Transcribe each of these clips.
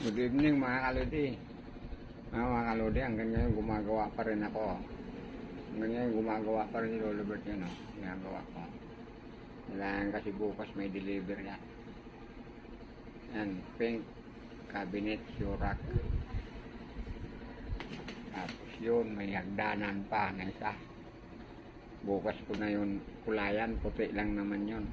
Good evening mga kalodi. Mga kalodi, hanggang ngayon gumagawa pa rin ako. Hanggang ngayon gumagawa pa rin ni Lolo Bert yun. Ginagawa ko. Kailangan kasi bukas may deliver yan. Yan, pink cabinet, surak. Tapos yun, may hagdanan pa na isa. Bukas ko na yun kulayan, puti lang naman yun.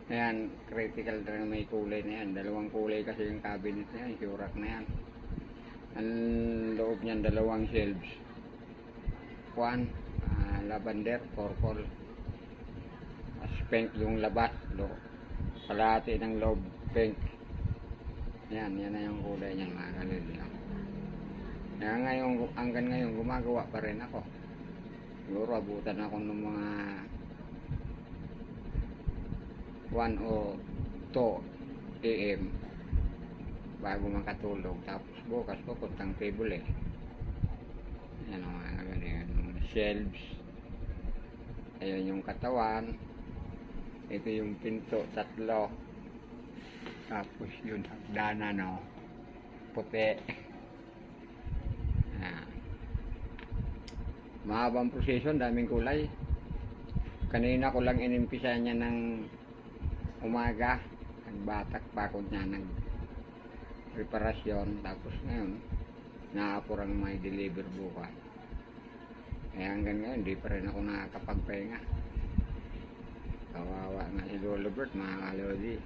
Ayan, critical na may kulay na yan. Dalawang kulay kasi yung cabinet na yan, surak na yan. Ang loob niyan, dalawang shelves. One, lavender, purple. As pink yung labas. Kalahati ng loob, pink. Yan, yan na yung kulay niyan mga kalili. Kaya ngayon, hanggang ngayon, gumagawa pa rin ako. Siguro, abutan ako ng mga 1 o 2 AM bago makatulog. Tapos bukas ko puntang table yan o mga ganyan, shelves, ayun yung katawan, ito yung pinto, 3, tapos yun hagdanan puti. Mahabang proseso, daming kulay. Kanina ko lang inimpisa niya ng umaga, nagbatak pa ako niya ng reparasyon. Tapos ngayon naapurang may deliver bukas. Kaya hanggang ngayon di pa rin ako nakakapagpahinga. Kawawa nga si Lolo Bert mga kalodi.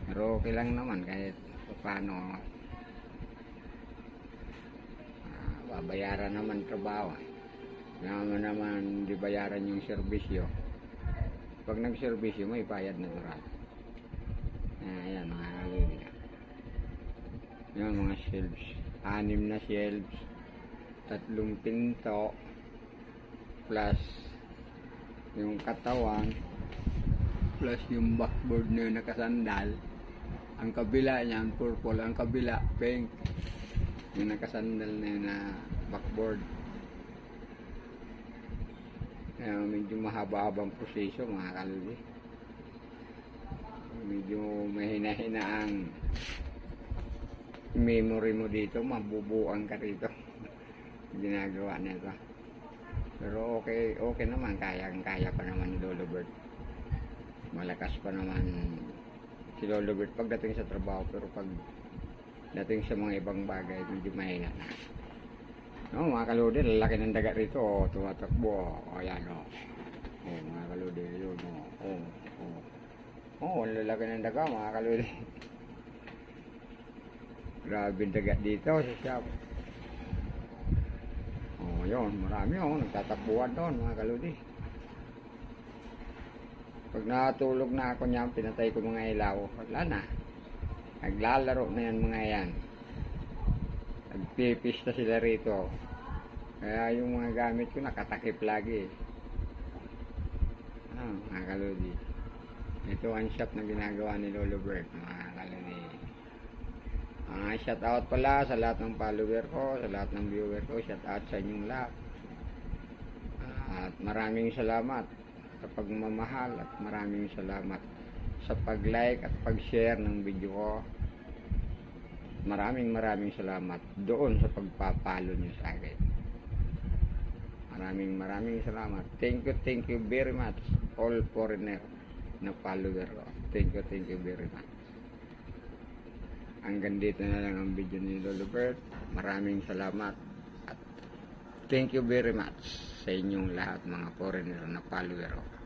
Pero okay lang naman kahit paano. Babayaran naman trabaho. Naman di bayaran yung serbisyo. Pag nag-serbisyo, may bayad na dural. Ayan, mga kalodi. Yan, mga shelves. 6 na shelves. 3 pinto. Plus, yung katawan. Plus, yung backboard na nakasandal. Ang kabila niyan, purple. Ang kabila, pink. Yung nakasandal na yun na backboard. Kaya medyo mahaba-habang proseso mga kalodi. Medyo mahina-hina ang memory mo dito, mabubuang ka rito. Ginagawa nito. Pero okay naman, kaya pa naman ni Lolo Bert. Malakas pa naman si Lolo Bert pagdating sa trabaho, pero pag dating sa mga ibang bagay, medyo mahina na. No, mga kalodi, lalaki ng daga rito, tumatakbo, ayan mga kalodi, yun, lalaki ng daga, mga kalodi. Grabe daga dito sa shop. Yun, marami nagtatakbuhan doon, mga kalodi. Pag natulog na ako niyan, pinatay ko mga ilaw, wala na. Naglalaro na yan mga yan. Nagpipista sila rito. Kaya yung mga gamit ko nakatakip lagi. Mga kalodi. Ito ang shop na ginagawa ni Lolo Bert, mga kalodi. Shout out pala sa lahat ng follower ko, sa lahat ng viewer ko. Shout out sa inyong lahat. At maraming salamat sa pagmamahal at maraming salamat sa pag-like at pag-share ng video ko. Maraming salamat doon sa pagpapalo nyo sa akin. Maraming salamat. Thank you very much all foreigner na follower ko. Thank you very much. Hanggang dito na lang ang video ni Lolo Bert. Maraming salamat at thank you very much sa inyong lahat mga foreigner na follower ko.